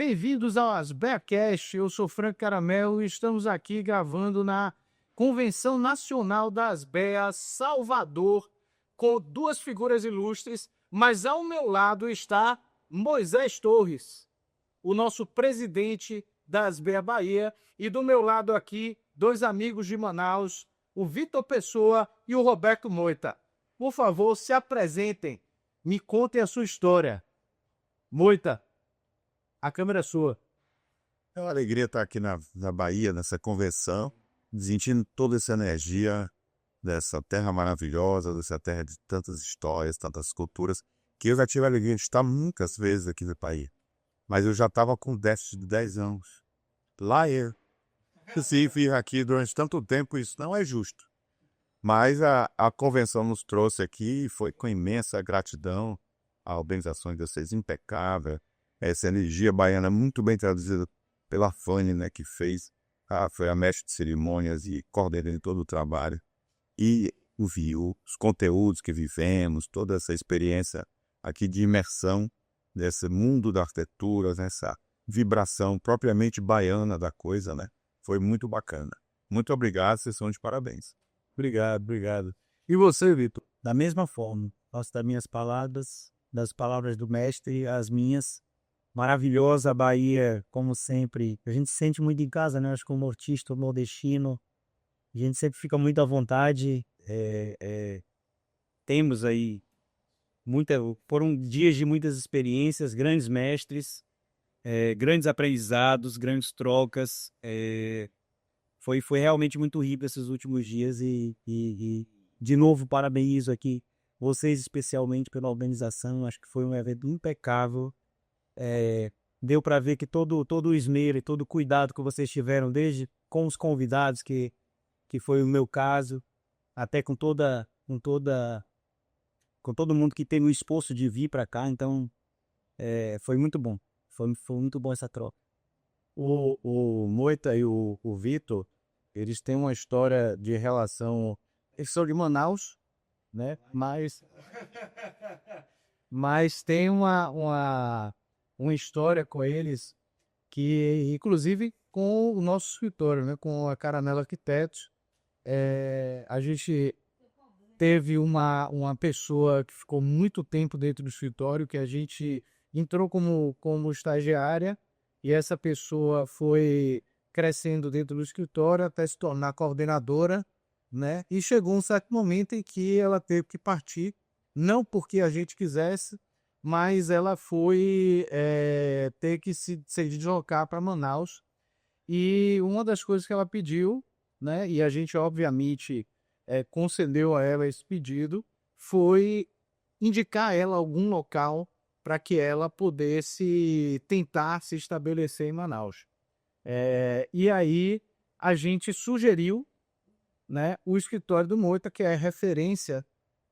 bem-vindos ao Asbeacast. Eu sou Frank Caramelo e estamos aqui gravando na Convenção Nacional da Asbea, Salvador, com duas figuras ilustres, mas ao meu lado está Moisés Torres, o nosso presidente da Asbea Bahia, e do meu lado aqui, dois amigos de Manaus, o Vitor Pessoa e o Roberto Moita. Por favor, se apresentem, me contem a sua história. Moita, a câmera é sua. É uma alegria estar aqui na Bahia, nessa convenção, sentindo toda essa energia dessa terra maravilhosa, dessa terra de tantas histórias, tantas culturas, que eu já tive a alegria de estar muitas vezes aqui na Bahia. Mas eu já estava com déficit de 10 anos. Lá eu. Se vir aqui durante tanto tempo, isso não é justo. Mas a convenção nos trouxe aqui e foi com imensa gratidão. A organização de vocês impecável. Essa energia baiana muito bem traduzida pela Fanny, né, que fez, foi a mestre de cerimônias e coordenou todo o trabalho. E os conteúdos que vivemos, toda essa experiência aqui de imersão nesse mundo da arquitetura, nessa vibração propriamente baiana da coisa, né? Foi muito bacana. Muito obrigado, vocês são de parabéns. Obrigado, obrigado. E você, Vitor? Da mesma forma, posso dar minhas palavras, das palavras do mestre, as minhas. Maravilhosa a Bahia, como sempre. A gente se sente muito em casa, né? Acho que o nortista, o nordestino, a gente sempre fica muito à vontade. Temos aí foram dias de muitas experiências, grandes mestres, grandes aprendizados, grandes trocas. Foi realmente muito rico esses últimos dias e de novo parabenizo aqui vocês especialmente pela organização. Acho que foi um evento impecável. Deu para ver que todo o esmero e todo o cuidado que vocês tiveram, desde com os convidados, que foi o meu caso, até com todo mundo que teve o esforço de vir para cá. Então, foi muito bom. Foi muito bom essa troca. O Moita e o Vitor, eles têm uma história de relação. Eles são de Manaus, né? Mas tem uma história com eles que, inclusive, com o nosso escritório, né? Com a Caramelo Arquitetos. A gente teve uma pessoa que ficou muito tempo dentro do escritório, que a gente entrou como estagiária, e essa pessoa foi crescendo dentro do escritório até se tornar coordenadora, né? E chegou um certo momento em que ela teve que partir, não porque a gente quisesse, mas ela foi ter que se deslocar para Manaus. E uma das coisas que ela pediu, né, e a gente obviamente concedeu a ela esse pedido, foi indicar a ela algum local para que ela pudesse tentar se estabelecer em Manaus. E aí a gente sugeriu, né, o escritório do Moita, que é referência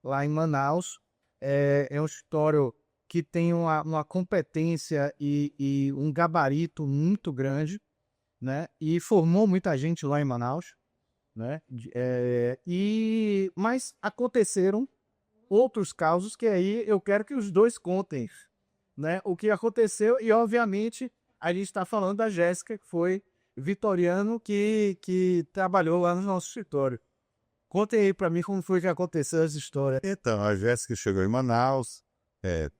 lá em Manaus. É um escritório que tem uma competência e um gabarito muito grande, né, e formou muita gente lá em Manaus, né, mas aconteceram outros casos que aí eu quero que os dois contem, né, o que aconteceu. E obviamente a gente está falando da Jéssica, que foi vitoriano, que trabalhou lá no nosso escritório. Contem aí para mim como foi que aconteceu essa história. Então, a Jéssica chegou em Manaus,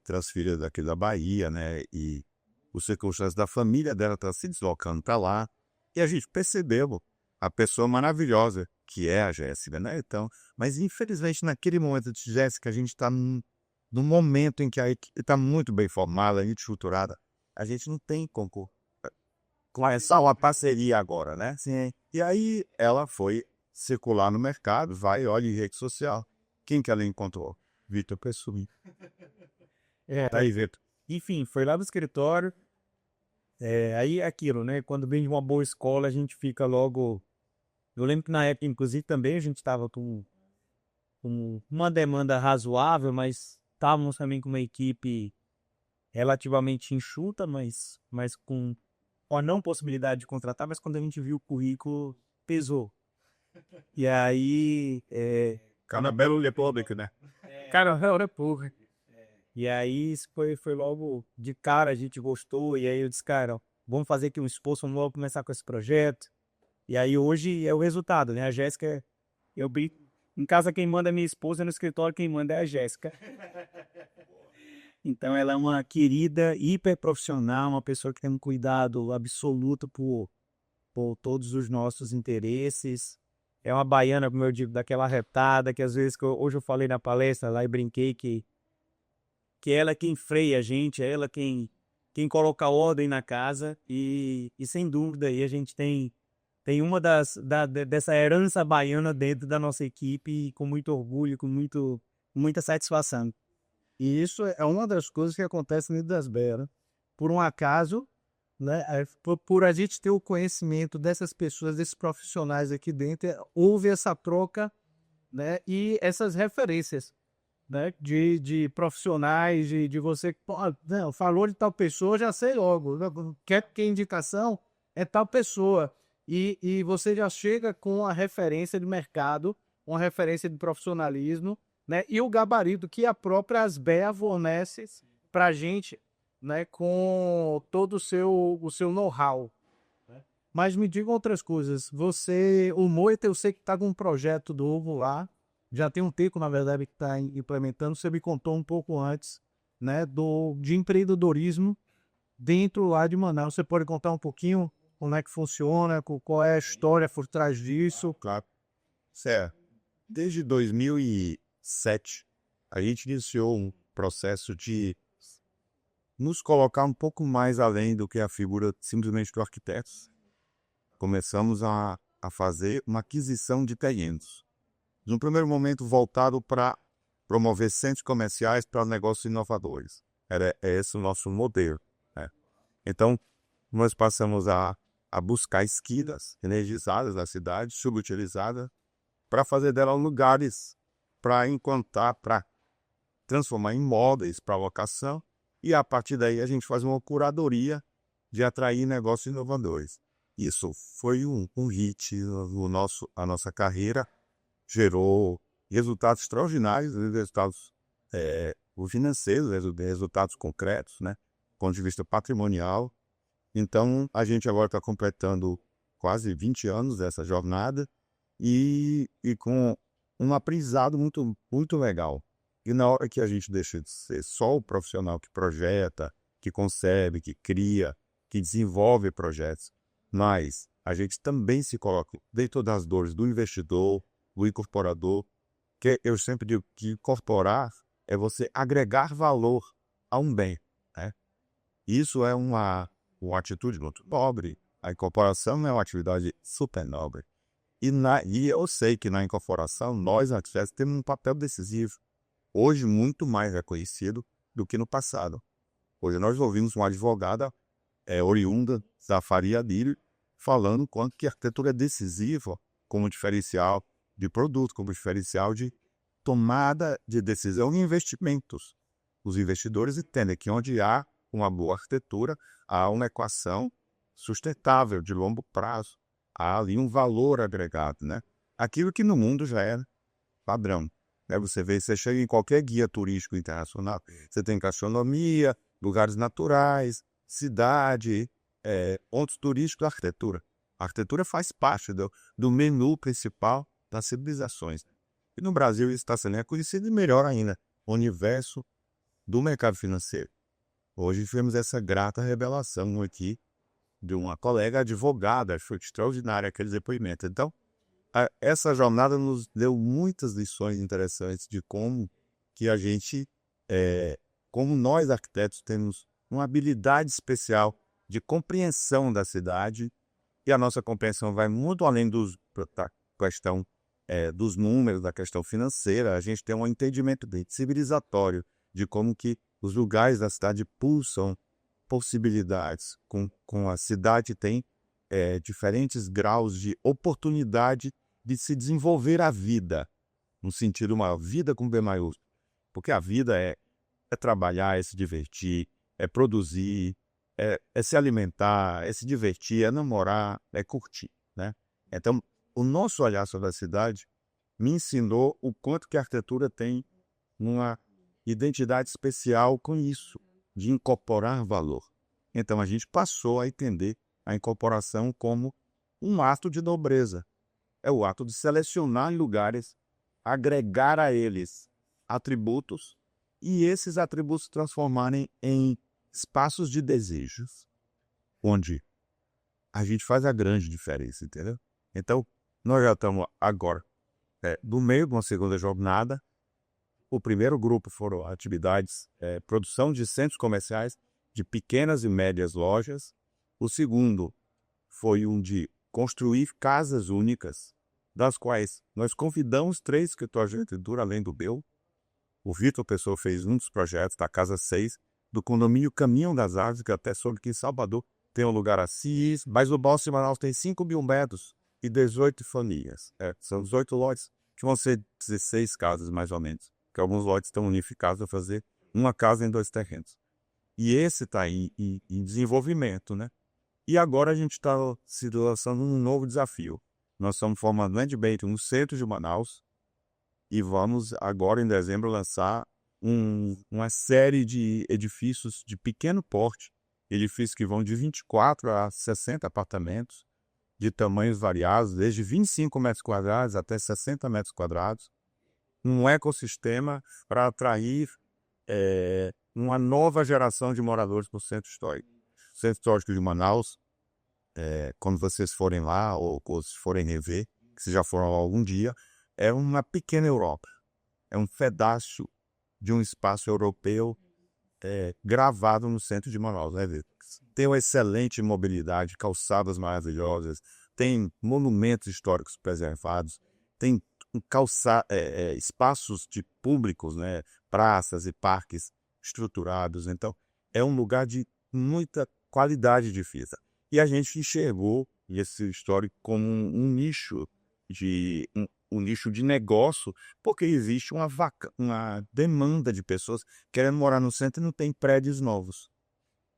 transferida daqui da Bahia, né? E os circunstâncias da família dela tá se deslocando para lá. E a gente percebeu a pessoa maravilhosa que é a Jéssica, né? Então, mas infelizmente naquele momento de Jéssica, a gente está num momento em que a equipe está muito bem formada, muito estruturada. A gente não tem como começar uma parceria agora, né? Sim. E aí ela foi circular no mercado, vai, olha em rede social. Quem que ela encontrou? Vitor Pessoa. Daí, Vitor. Enfim, foi lá no escritório. Aí é aquilo, né? Quando vem de uma boa escola, a gente fica logo. Eu lembro que na época, inclusive, também a gente estava com uma demanda razoável, mas estávamos também com uma equipe relativamente enxuta, mas com a não possibilidade de contratar. Mas quando a gente viu o currículo, pesou. E aí. Caramelo República, né? Caramelo República. E aí isso foi logo de cara, a gente gostou, e aí eu disse, cara, vamos fazer aqui um esforço, vamos logo começar com esse projeto. E aí hoje é o resultado, né? A Jéssica, eu brinco, em casa quem manda é minha esposa, no escritório quem manda é a Jéssica. Então ela é uma querida, hiper profissional, uma pessoa que tem um cuidado absoluto por todos os nossos interesses. É uma baiana, como eu digo, daquela retada, que às vezes, hoje eu falei na palestra lá e brinquei que ela é quem freia a gente, é ela quem coloca ordem na casa e sem dúvida aí a gente tem uma dessa herança baiana dentro da nossa equipe com muito orgulho, muita satisfação. E isso é uma das coisas que acontece dentro das BEA, né? Por um acaso, né? Por a gente ter o conhecimento dessas pessoas, desses profissionais aqui dentro, houve essa troca, né? E essas referências, né? De profissionais, de você, pô, não, falou de tal pessoa, já sei logo, né? Quer que indicação é tal pessoa. E você já chega com a referência de mercado, uma referência de profissionalismo, né? E o gabarito que a própria Asbea fornece para a gente, né? Com todo o seu know-how. Mas me diga outras coisas. O Moita, eu sei que está com um projeto novo lá. Já tem um tempo, na verdade, que está implementando. Você me contou um pouco antes, né? De empreendedorismo dentro lá de Manaus. Você pode contar um pouquinho como é que funciona, qual é a história por trás disso? Claro. Certo. Desde 2007, a gente iniciou um processo de nos colocar um pouco mais além do que a figura simplesmente do arquiteto. Começamos a fazer uma aquisição de terrenos. No primeiro momento, voltado para promover centros comerciais para negócios inovadores. É esse o nosso modelo, né? Então, nós passamos a buscar esquinas energizadas da cidade, subutilizadas, para fazer delas lugares para encantar, para transformar em imóveis para locação, e a partir daí a gente faz uma curadoria de atrair negócios inovadores. Isso foi um hit a nossa carreira, gerou resultados extraordinários, resultados financeiros, resultados concretos, né, do ponto de vista patrimonial. Então, a gente agora está completando quase 20 anos dessa jornada e com um aprendizado muito, muito legal. E na hora que a gente deixa de ser só o profissional que projeta, que concebe, que cria, que desenvolve projetos, mas a gente também se coloca dentro das dores do investidor, do incorporador, que eu sempre digo que incorporar é você agregar valor a um bem, né? Isso é uma atitude muito nobre. A incorporação é uma atividade super nobre. E eu sei que na incorporação nós, arquitetos, temos um papel decisivo. Hoje, muito mais reconhecido do que no passado. Hoje nós ouvimos uma advogada oriunda da Faria Lírio falando quanto que a arquitetura é decisiva como diferencial de produto, como diferencial de tomada de decisão e investimentos. Os investidores entendem que onde há uma boa arquitetura, há uma equação sustentável de longo prazo. Há ali um valor agregado, né? Aquilo que no mundo já é padrão. Né? Você chega em qualquer guia turístico internacional, você tem gastronomia, lugares naturais, cidade, pontos turísticos, arquitetura. A arquitetura faz parte do menu principal das civilizações. E no Brasil isso está sendo reconhecido e melhor ainda, o universo do mercado financeiro. Hoje tivemos essa grata revelação aqui de uma colega advogada, foi extraordinário aquele depoimento. Então, essa jornada nos deu muitas lições interessantes de como que a gente, como nós arquitetos temos uma habilidade especial de compreensão da cidade, e a nossa compreensão vai muito além da questão dos números, da questão financeira. A gente tem um entendimento bem civilizatório de como que os lugares da cidade pulsam possibilidades, com a cidade tem diferentes graus de oportunidade de se desenvolver a vida, no sentido uma vida com B maiúsculo, porque a vida é trabalhar, é se divertir, é produzir, é se alimentar, é se divertir, é namorar, é curtir, né? Então, o nosso olhar sobre a cidade me ensinou o quanto que a arquitetura tem uma identidade especial com isso, de incorporar valor. Então a gente passou a entender a incorporação como um ato de nobreza. É o ato de selecionar lugares, agregar a eles atributos e esses atributos transformarem em espaços de desejos, onde a gente faz a grande diferença, entendeu? Então, nós já estamos agora no meio de uma segunda jornada. O primeiro grupo foram atividades, produção de centros comerciais, de pequenas e médias lojas. O segundo foi um de construir casas únicas, das quais nós convidamos 3 escritórios de arquitetura, além do meu. O Vitor Pessoa fez um dos projetos da Casa 6, do condomínio Caminho das Árvores, que até soube que em Salvador tem um lugar assim, mas o Balsas de Manaus tem 5.000 metros e 18 famílias. São 18 lotes, que vão ser 16 casas, mais ou menos, que alguns lotes estão unificados a fazer uma casa em 2 terrenos. E esse está em desenvolvimento, né? E agora a gente está se lançando um novo desafio. Nós estamos formando no Edbank, no centro de Manaus, e vamos agora em dezembro lançar uma série de edifícios de pequeno porte, edifícios que vão de 24 a 60 apartamentos, de tamanhos variados, desde 25 metros quadrados até 60 metros quadrados, um ecossistema para atrair uma nova geração de moradores para o Centro Histórico. O Centro Histórico de Manaus, quando vocês forem lá, ou se forem rever, que vocês já foram lá algum dia, é uma pequena Europa. É um pedaço de um espaço europeu gravado no centro de Manaus. Né? Tem uma excelente mobilidade, calçadas maravilhosas, tem monumentos históricos preservados, tem espaços de públicos, né? Praças e parques estruturados. Então, é um lugar de muita qualidade de vida. E a gente enxergou esse histórico como um nicho um nicho de negócio, porque existe uma demanda de pessoas querendo morar no centro e não tem prédios novos.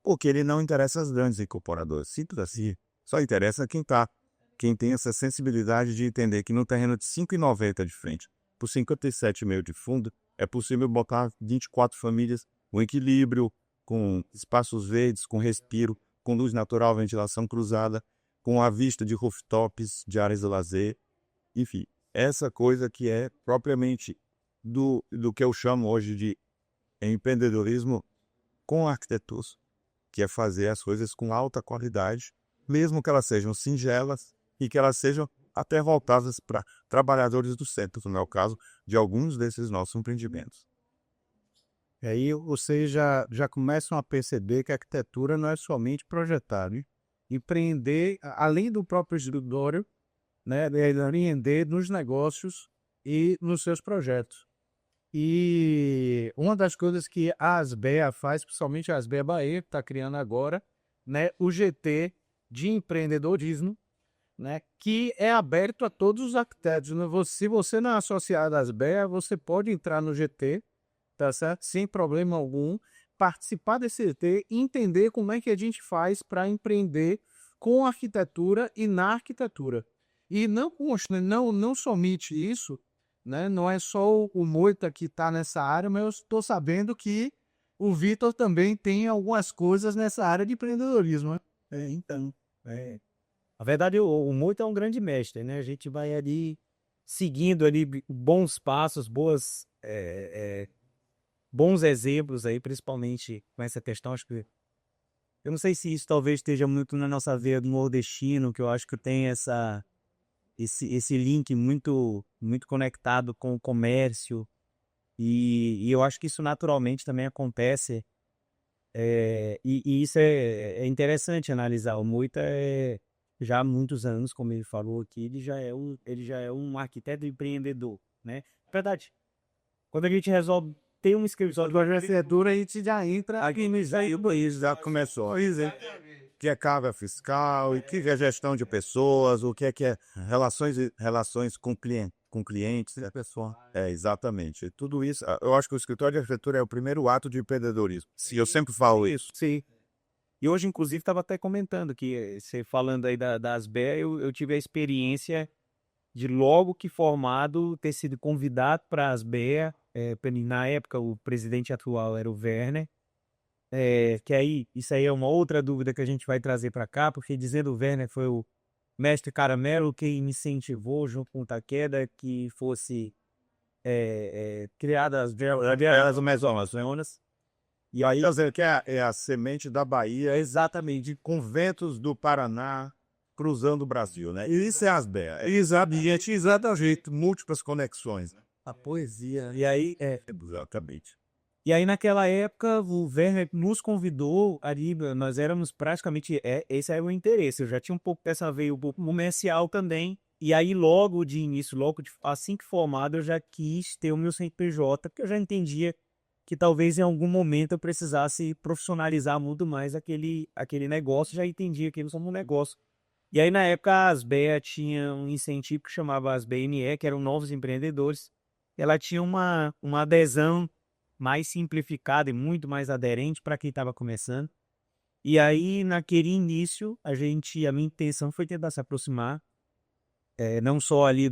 Porque ele não interessa as grandes incorporadoras. Simples assim. Só interessa quem tem essa sensibilidade de entender que no terreno de 5,90 de frente, por 57,5 de fundo, é possível botar 24 famílias com equilíbrio, com espaços verdes, com respiro, com luz natural, ventilação cruzada, com a vista de rooftops, de áreas de lazer, enfim, essa coisa que é propriamente do que eu chamo hoje de empreendedorismo com arquitetura, que é fazer as coisas com alta qualidade, mesmo que elas sejam singelas e que elas sejam até voltadas para trabalhadores do centro, no meu caso, de alguns desses nossos empreendimentos. E aí vocês já começam a perceber que a arquitetura não é somente projetar, né? Empreender, além do próprio escritório, né, empreender nos negócios e nos seus projetos. E uma das coisas que a Asbea faz, principalmente a Asbea Bahia, que está criando agora, né, o GT de empreendedorismo, né, que é aberto a todos os arquitetos. Né? Se você não é associado à Asbea, você pode entrar no GT, tá certo? Sem problema algum, participar desse GT e entender como é que a gente faz para empreender com arquitetura e na arquitetura. E não somente isso, né? Não é só o Moita que está nessa área, mas eu estou sabendo que o Vitor também tem algumas coisas nessa área de empreendedorismo. Né? Então, na verdade, o Moita é um grande mestre, né? A gente vai ali seguindo ali bons passos, bons exemplos aí, principalmente com essa questão. Acho que eu não sei se isso talvez esteja muito na nossa veia do nordestino, que eu acho que tem esse link muito conectado com o comércio, e eu acho que isso naturalmente também acontece, e isso é interessante analisar. O Moita já há muitos anos, como ele falou aqui, ele já é um arquiteto empreendedor, né? Verdade. Quando a gente resolve ter um escritório de arquitetura, a gente já entra aqui no país, já começou a dizer Que é carga fiscal, e que é gestão de pessoas, o que é relações com clientes, né? pessoal. Exatamente. Tudo isso, eu acho que o escritório de arquitetura é o primeiro ato de empreendedorismo. Eu sempre falo isso. Sim. E hoje, inclusive, estava até comentando que, você falando aí da Asbea, eu tive a experiência de, logo que formado, ter sido convidado para a Asbea, na época o presidente atual era o Werner, que aí, isso aí é uma outra dúvida que a gente vai trazer para cá, porque dizendo o Werner foi o mestre Caramelo quem me incentivou junto com o Takeda que fosse criadas as Amazonas. E aí, Quer dizer, que é a semente da Bahia exatamente, com ventos do Paraná cruzando o Brasil, né? E isso é as BEA. Exatamente, múltiplas conexões, né? a poesia. E aí, Exatamente. e aí naquela época, o Werner nos convidou, ali, nós éramos praticamente, esse era o interesse, eu já tinha um pouco dessa veia um pouco comercial também, e aí logo de início, assim que formado, eu já quis ter o meu CNPJ, porque eu já entendia que talvez em algum momento eu precisasse profissionalizar muito mais aquele negócio, já entendia aquilo como um negócio. E aí na época a Asbea tinha um incentivo que chamava ASBNE, que eram novos empreendedores, ela tinha uma adesão mais simplificada e muito mais aderente para quem estava começando. E aí, naquele início, a minha intenção foi tentar se aproximar, não só ali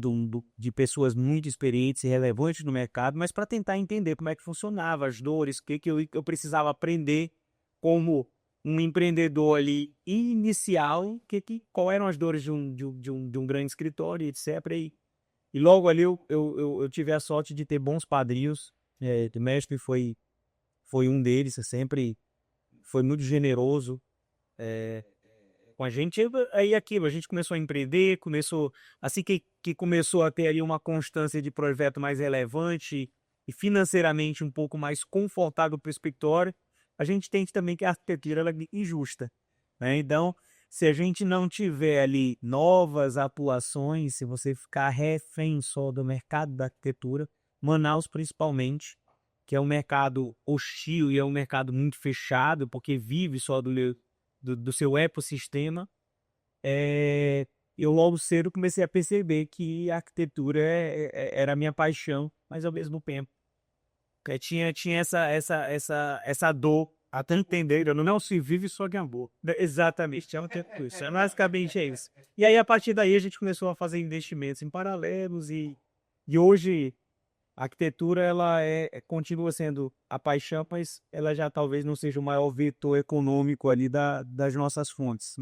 de pessoas muito experientes e relevantes no mercado, mas para tentar entender como é que funcionava, as dores, o que eu precisava aprender como um empreendedor ali inicial, qual eram as dores de um grande escritório, etc. E logo ali eu tive a sorte de ter bons padrinhos. O mestre foi um deles, sempre foi muito generoso com a gente. Aí aquilo, a gente começou a empreender, assim que começou a ter ali uma constância de projeto mais relevante e financeiramente um pouco mais confortável para o escritório, a gente entende também que a arquitetura ela é injusta, né? Então, se a gente não tiver ali novas atuações, se você ficar refém só do mercado da arquitetura, Manaus principalmente, que é um mercado hostil e é um mercado muito fechado, porque vive só do seu ecossistema, eu logo cedo comecei a perceber que a arquitetura era a minha paixão, mas ao mesmo tempo tinha essa dor até entender, não se vive só de amor. Exatamente, é um tempo isso. Basicamente é isso. E aí, a partir daí, a gente começou a fazer investimentos em paralelos e hoje a arquitetura ela continua sendo a paixão, mas ela já talvez não seja o maior vetor econômico ali das nossas fontes.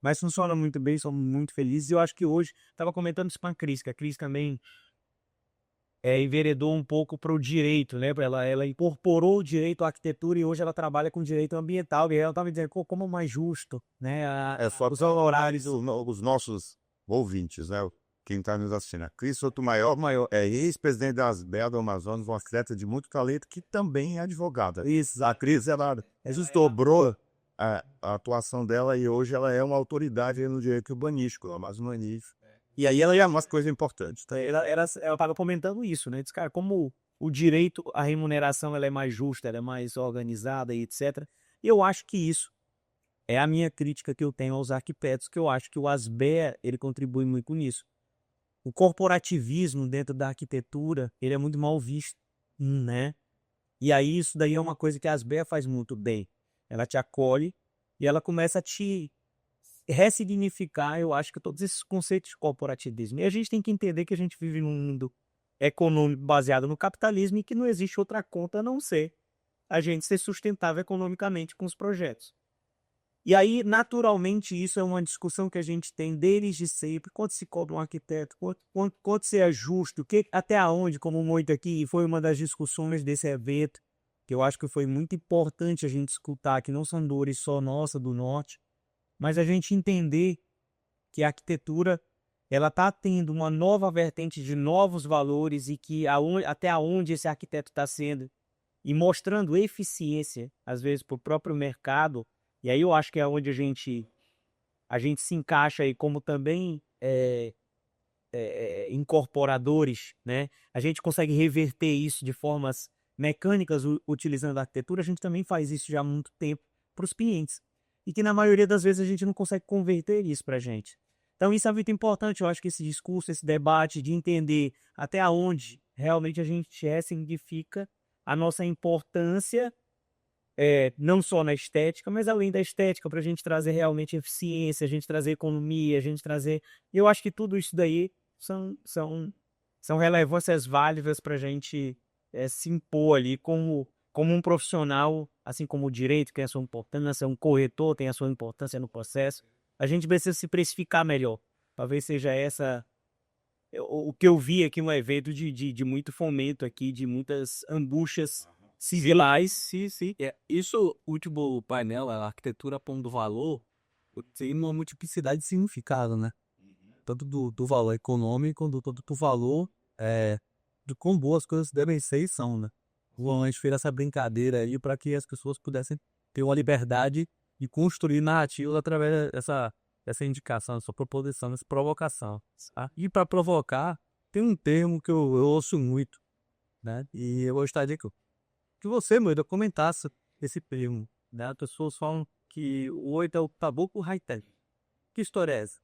Mas funciona muito bem, somos muito felizes. E eu acho que hoje, estava comentando isso com a Cris, que a Cris também enveredou um pouco para o direito, né? Ela incorporou o direito à arquitetura e hoje ela trabalha com direito ambiental. E ela estava dizendo como mais justo, né? Os honorários. Os nossos ouvintes, né? Quem está nos assistindo. A Cris Sotomayor é ex-presidente das BEA do Amazonas, uma atleta de muito talento que também é advogada. Isso. A Cris, ela dobrou a atuação dela e hoje ela é uma autoridade no direito urbanístico, amazonístico. E aí ela é uma coisa importante. Tá? Ela estava comentando isso, né? Diz, cara, como o direito à remuneração ela é mais justa, ela é mais organizada e etc. E eu acho que isso é a minha crítica que eu tenho aos arquitetos, que eu acho que o ASBEA ele contribui muito com isso. O corporativismo dentro da arquitetura, ele é muito mal visto, né? E aí isso daí é uma coisa que a ASBEA faz muito bem. Ela te acolhe e ela começa a te ressignificar, eu acho que todos esses conceitos de corporativismo. E a gente tem que entender que a gente vive num mundo econômico baseado no capitalismo e que não existe outra conta a não ser a gente ser sustentável economicamente com os projetos. E aí, naturalmente, isso é uma discussão que a gente tem desde sempre. Quanto se cobra um arquiteto? Quanto se é justo? Até onde, como muito aqui, foi uma das discussões desse evento, que eu acho que foi muito importante a gente escutar, que não são dores só nossa do norte, mas a gente entender que a arquitetura ela está tendo uma nova vertente de novos valores e que até onde esse arquiteto está sendo e mostrando eficiência, às vezes, para o próprio mercado. E aí eu acho que é onde a gente se encaixa aí como também incorporadores, né? A gente consegue reverter isso de formas mecânicas utilizando a arquitetura. A gente também faz isso já há muito tempo para os clientes. E que na maioria das vezes a gente não consegue converter isso para a gente. Então isso é muito importante, eu acho que esse discurso, esse debate de entender até onde realmente a gente significa a nossa importância, não só na estética, mas além da estética, para a gente trazer realmente eficiência, a gente trazer economia, a gente trazer... Eu acho que tudo isso daí são relevâncias válidas para a gente se impor ali como um profissional, assim como o direito tem a sua importância, um corretor tem a sua importância no processo, a gente precisa se precificar melhor. Talvez seja essa o que eu vi aqui um evento de muito fomento aqui, de muitas angústias civilais, sim. Isso, o último painel, a arquitetura pondo valor, tem uma multiplicidade de significado, né? Tanto do valor econômico, quanto do valor de quão boas as coisas devem ser e são, né? A gente fez essa brincadeira aí para que as pessoas pudessem ter uma liberdade de construir narrativas através dessa indicação, dessa proposição, dessa provocação. Tá? E para provocar, tem um termo que eu ouço muito, né? E eu gostaria que você, Moida, comentasse esse termo, né? As pessoas falam que o 8 é o caboclo high-tech. Que história é essa?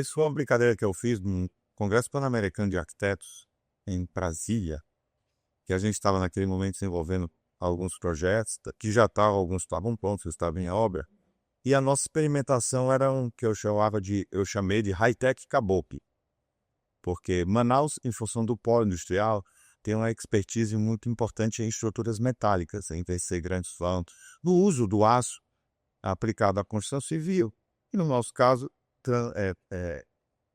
Isso foi uma brincadeira que eu fiz no Congresso Pan-Americano de Arquitetos, em Brasília, que a gente estava naquele momento desenvolvendo alguns projetos, que já estavam, alguns estavam prontos, estavam em obra, e a nossa experimentação era um que eu chamei de high-tech caboclo, porque Manaus, em função do polo industrial, tem uma expertise muito importante em estruturas metálicas, em tecer grandes vãos, no uso do aço aplicado à construção civil, e no nosso caso,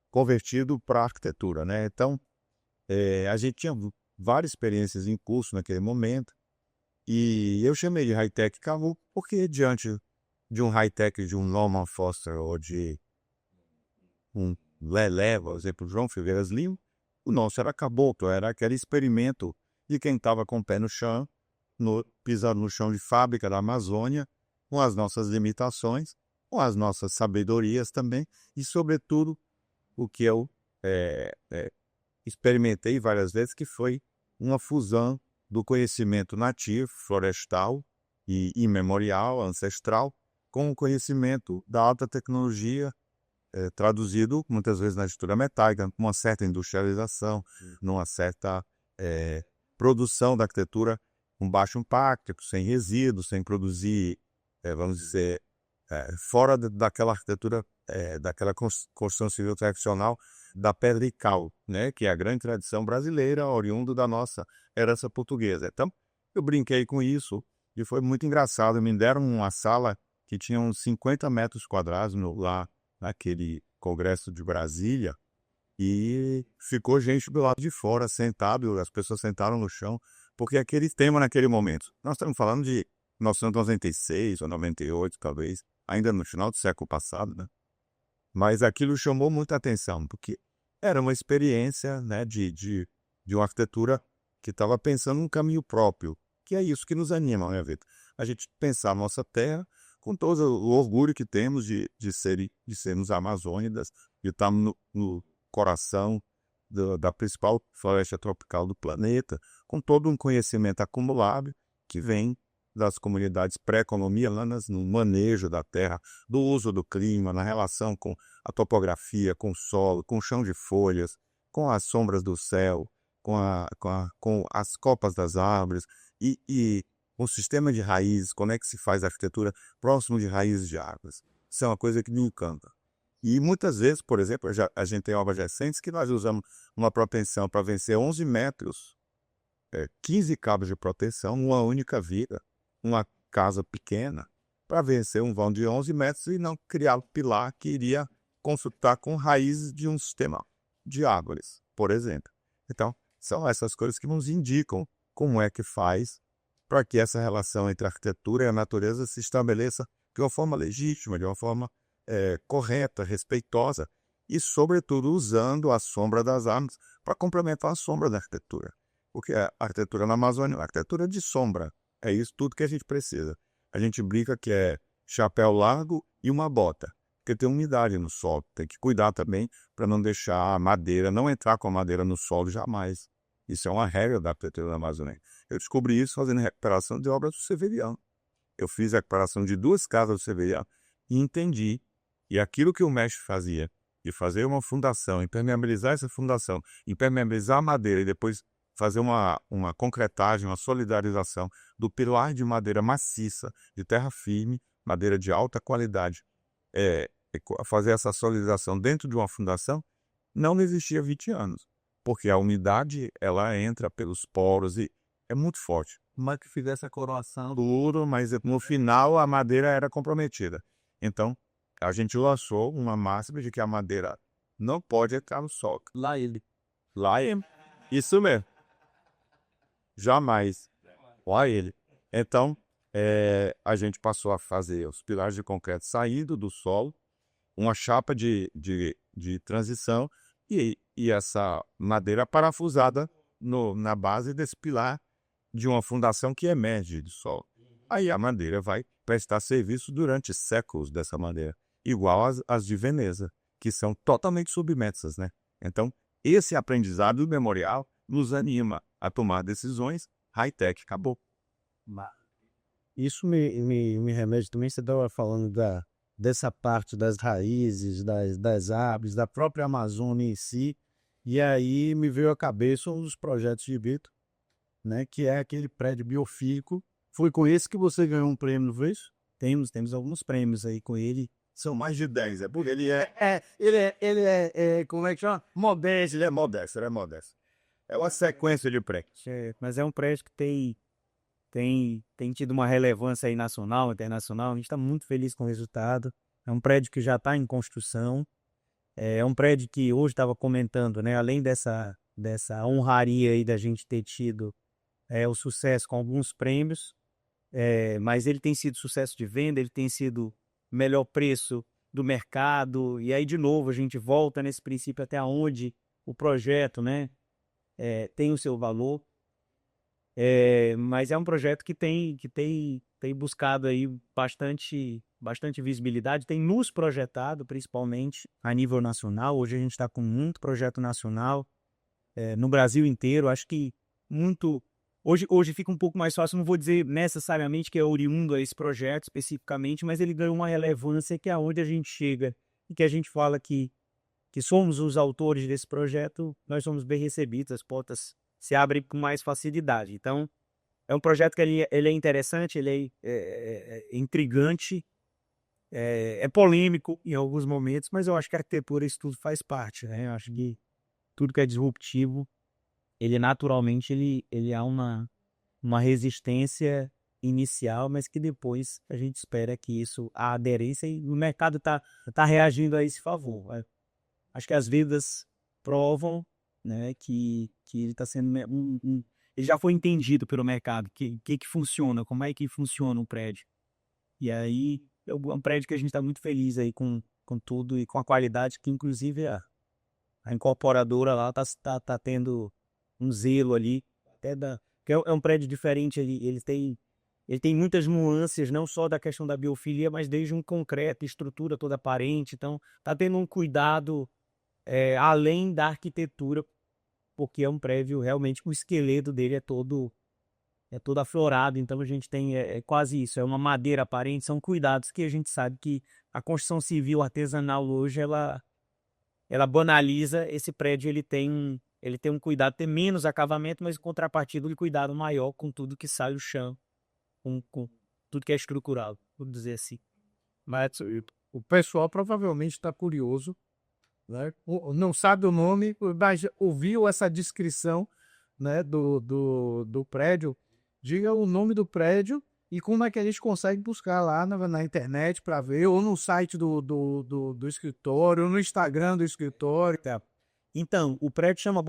convertido para a arquitetura, né? Então, a gente tinha várias experiências em curso naquele momento, e eu chamei de high-tech caboclo porque diante de um high-tech de um Norman Foster ou de um Lelé, por exemplo, João Ferreira Lima, o nosso era caboclo, era aquele experimento de quem estava com o pé no chão, pisando no chão de fábrica da Amazônia, com as nossas limitações, com as nossas sabedorias também, e sobretudo o que eu experimentei várias vezes, que foi uma fusão do conhecimento nativo, florestal e imemorial, ancestral, com o conhecimento da alta tecnologia, traduzido muitas vezes na estrutura metálica, com uma certa industrialização, numa certa produção da arquitetura com baixo impacto, sem resíduos, sem produzir, vamos dizer, fora daquela arquitetura, daquela construção civil tradicional da pedra e cal, né, que é a grande tradição brasileira, oriundo da nossa herança portuguesa. Então, eu brinquei com isso e foi muito engraçado. Me deram uma sala que tinha uns 50 metros quadrados lá naquele congresso de Brasília, e ficou gente do lado de fora, sentado, as pessoas sentaram no chão, porque aquele tema naquele momento, nós estamos falando de 1996 ou 98, talvez, ainda no final do século passado, né? Mas aquilo chamou muita atenção, porque era uma experiência, né, de uma arquitetura que estava pensando um caminho próprio, que é isso que nos anima, né, Vitor? A gente pensar a nossa terra com todo o orgulho que temos de sermos amazônidas, de estarmos no coração da principal floresta tropical do planeta, com todo um conhecimento acumulado que vem das comunidades pré-colombianas no manejo da terra, do uso do clima, na relação com a topografia, com o solo, com o chão de folhas, com as sombras do céu, com as copas das árvores e o sistema de raízes, como é que se faz a arquitetura próximo de raízes de árvores. Isso é uma coisa que me encanta. E muitas vezes, por exemplo, a gente tem obras recentes que nós usamos uma proteção para vencer 11 metros, 15 cabos de proteção, uma única viga, uma casa pequena, para vencer um vão de 11 metros e não criar o pilar que iria consultar com raízes de um sistema de árvores, por exemplo. Então, são essas coisas que nos indicam como é que faz para que essa relação entre a arquitetura e a natureza se estabeleça de uma forma legítima, de uma forma correta, respeitosa e, sobretudo, usando a sombra das árvores para complementar a sombra da arquitetura. Porque a arquitetura na Amazônia é uma arquitetura de sombra. É isso tudo que a gente precisa. A gente brinca que é chapéu largo e uma bota, porque tem umidade no solo. Tem que cuidar também para não deixar a madeira, não entrar com a madeira no solo jamais. Isso é uma regra da arquitetura da Amazônia. Eu descobri isso fazendo recuperação de obras do Severiano. Eu fiz a recuperação de 2 casas do Severiano e entendi. E aquilo que o mestre fazia, de fazer uma fundação, impermeabilizar essa fundação, impermeabilizar a madeira e depois fazer uma concretagem, uma solidarização do pilar de madeira maciça, de terra firme, madeira de alta qualidade, fazer essa solidarização dentro de uma fundação, não existia há 20 anos. porque a umidade ela entra pelos poros e é muito forte. Mas que fizesse a coroação. Tudo, mas no final a madeira era comprometida. Então, a gente lançou uma máxima de que a madeira não pode entrar no sol. Lá ele. Lá é isso mesmo. Jamais. Lá ele. Então, a gente passou a fazer os pilares de concreto saindo do solo, uma chapa de transição e essa madeira parafusada na base desse pilar de uma fundação que emerge do solo. Aí a madeira vai prestar serviço durante séculos dessa madeira, igual as de Veneza, que são totalmente submersas, né? Então, esse aprendizado memorial nos anima a tomar decisões high-tech. Acabou. Isso me remete também, você estava falando dessa parte das raízes, das árvores, da própria Amazônia em si, e aí me veio à cabeça um dos projetos de Vitor, né, que é aquele prédio biofílico. Foi com esse que você ganhou um prêmio, não foi isso? Temos alguns prêmios aí com ele. São mais de 10, porque ele Como é que chama? Modesto. ele é modesto. É uma sequência de prêmios. Mas é um prédio que tem tido uma relevância aí nacional, internacional. A gente está muito feliz com o resultado. É um prédio que já está em construção. É um prédio que hoje estava comentando, né? Além dessa honraria aí da gente ter tido o sucesso com alguns prêmios, mas ele tem sido sucesso de venda, ele tem sido melhor preço do mercado. E aí, de novo, a gente volta nesse princípio até onde o projeto, né, tem o seu valor. Mas é um projeto que tem buscado aí bastante visibilidade, tem nos projetado, principalmente a nível nacional. Hoje a gente está com muito projeto nacional no Brasil inteiro. Acho que muito... Hoje fica um pouco mais fácil, não vou dizer necessariamente que é oriundo a esse projeto especificamente, mas ele ganhou uma relevância que é onde a gente chega e que a gente fala que somos os autores desse projeto, nós somos bem recebidos, as portas se abrem com mais facilidade. Então, é um projeto que ele é interessante, ele é intrigante, é polêmico em alguns momentos, mas eu acho que a arquitetura, isso tudo faz parte, né? Eu acho que tudo que é disruptivo, ele naturalmente ele há uma resistência inicial, mas que depois a gente espera que a aderência, e o mercado tá reagindo a esse favor. Acho que as vidas provam, né, que ele está sendo ele já foi entendido pelo mercado, que funciona, como é que funciona um prédio. E aí é um prédio que a gente está muito feliz aí com tudo e com a qualidade, que inclusive a incorporadora lá tá tendo um zelo ali, que é um prédio diferente. Ele tem muitas nuances, não só da questão da biofilia, mas desde um concreto, estrutura toda aparente. Então, tá tendo um cuidado além da arquitetura, porque é um prédio realmente, o esqueleto dele é todo aflorado. Então a gente tem quase isso, é uma madeira aparente. São cuidados que a gente sabe que a construção civil artesanal hoje ela banaliza. Esse prédio ele tem um cuidado, tem menos acabamento, mas em contrapartida um cuidado maior com tudo que sai do chão, com tudo que é estrutural, vamos dizer assim. Mas o pessoal provavelmente está curioso, né? Não sabe o nome, mas ouviu essa descrição, né, do prédio. Diga o nome do prédio e como é que a gente consegue buscar lá na internet para ver, ou no site do escritório, ou no Instagram do escritório. Então, o prédio chama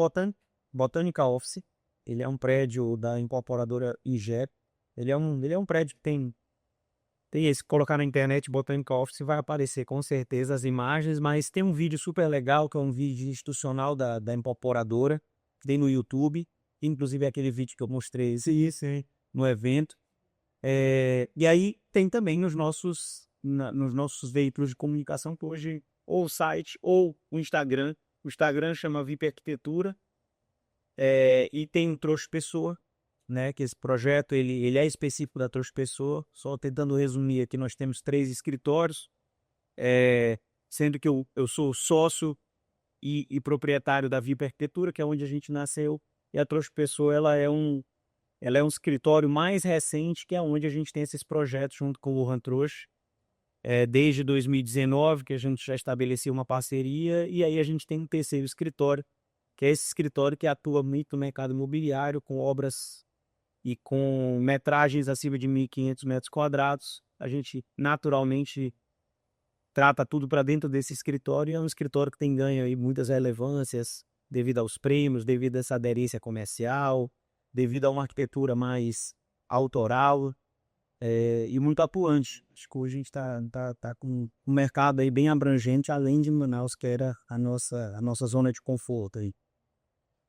Botânica Office. Ele é um prédio da incorporadora IGEP. Ele é um prédio que tem esse, colocar na internet Botânica Office, vai aparecer com certeza as imagens, mas tem um vídeo super legal, que é um vídeo institucional da incorporadora, tem no YouTube, inclusive é aquele vídeo que eu mostrei no evento. E aí tem também nos nossos veículos de comunicação, que hoje, ou o site ou o Instagram. O Instagram chama VIP Arquitetura, e tem um Trouxa Pessoa, né, que esse projeto ele é específico da Trouxa Pessoa. Só tentando resumir aqui, nós temos 3 escritórios, sendo que eu sou sócio e proprietário da VIP Arquitetura, que é onde a gente nasceu, e a Trouxa Pessoa ela é um escritório mais recente, que é onde a gente tem esses projetos junto com o Wuhan Trouxa, desde 2019, que a gente já estabeleceu uma parceria, e aí a gente tem um terceiro escritório, que é esse escritório que atua muito no mercado imobiliário, com obras e com metragens acima de 1.500 metros quadrados. A gente naturalmente trata tudo para dentro desse escritório. É um escritório que tem ganho aí muitas relevâncias devido aos prêmios, devido a essa aderência comercial, devido a uma arquitetura mais autoral e muito atuante. Acho que hoje a gente tá com um mercado aí bem abrangente, além de Manaus, que era a nossa zona de conforto aí.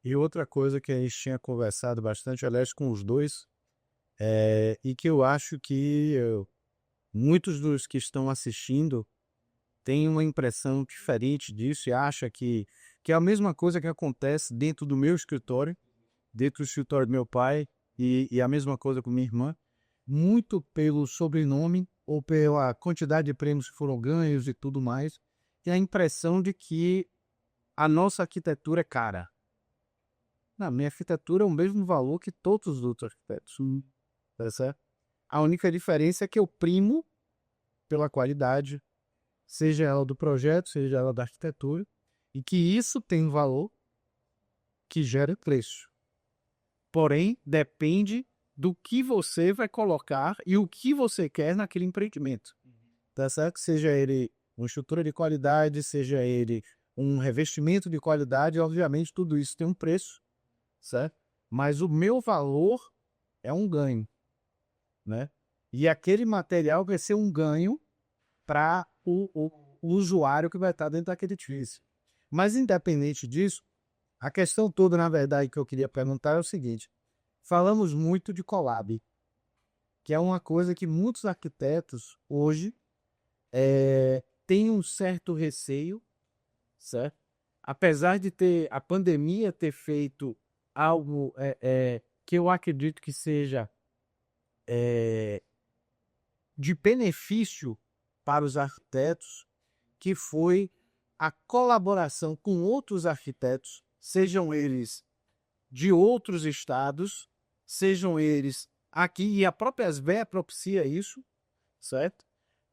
E outra coisa que a gente tinha conversado bastante, aliás, com os dois, e que eu acho que muitos dos que estão assistindo têm uma impressão diferente disso e acha que é a mesma coisa que acontece dentro do meu escritório, dentro do escritório do meu pai, e a mesma coisa com minha irmã, muito pelo sobrenome ou pela quantidade de prêmios que foram ganhos e tudo mais, e a impressão de que a nossa arquitetura é cara. Na minha arquitetura é o mesmo valor que todos os outros arquitetos. Tá certo? A única diferença é que eu primo pela qualidade, seja ela do projeto, seja ela da arquitetura, e que isso tem um valor que gera preço. Porém, depende do que você vai colocar e o que você quer naquele empreendimento. Tá certo? Seja ele uma estrutura de qualidade, seja ele um revestimento de qualidade, obviamente tudo isso tem um preço, certo? Mas o meu valor é um ganho, né? E aquele material vai ser um ganho para o usuário que vai estar dentro daquele edifício. Mas independente disso, a questão toda, na verdade, que eu queria perguntar é o seguinte: falamos muito de collab, que é uma coisa que muitos arquitetos hoje têm um certo receio, certo? Apesar de a pandemia ter feito algo que eu acredito que seja de benefício para os arquitetos, que foi a colaboração com outros arquitetos, sejam eles de outros estados, sejam eles aqui, e a própria SBE propicia isso, certo?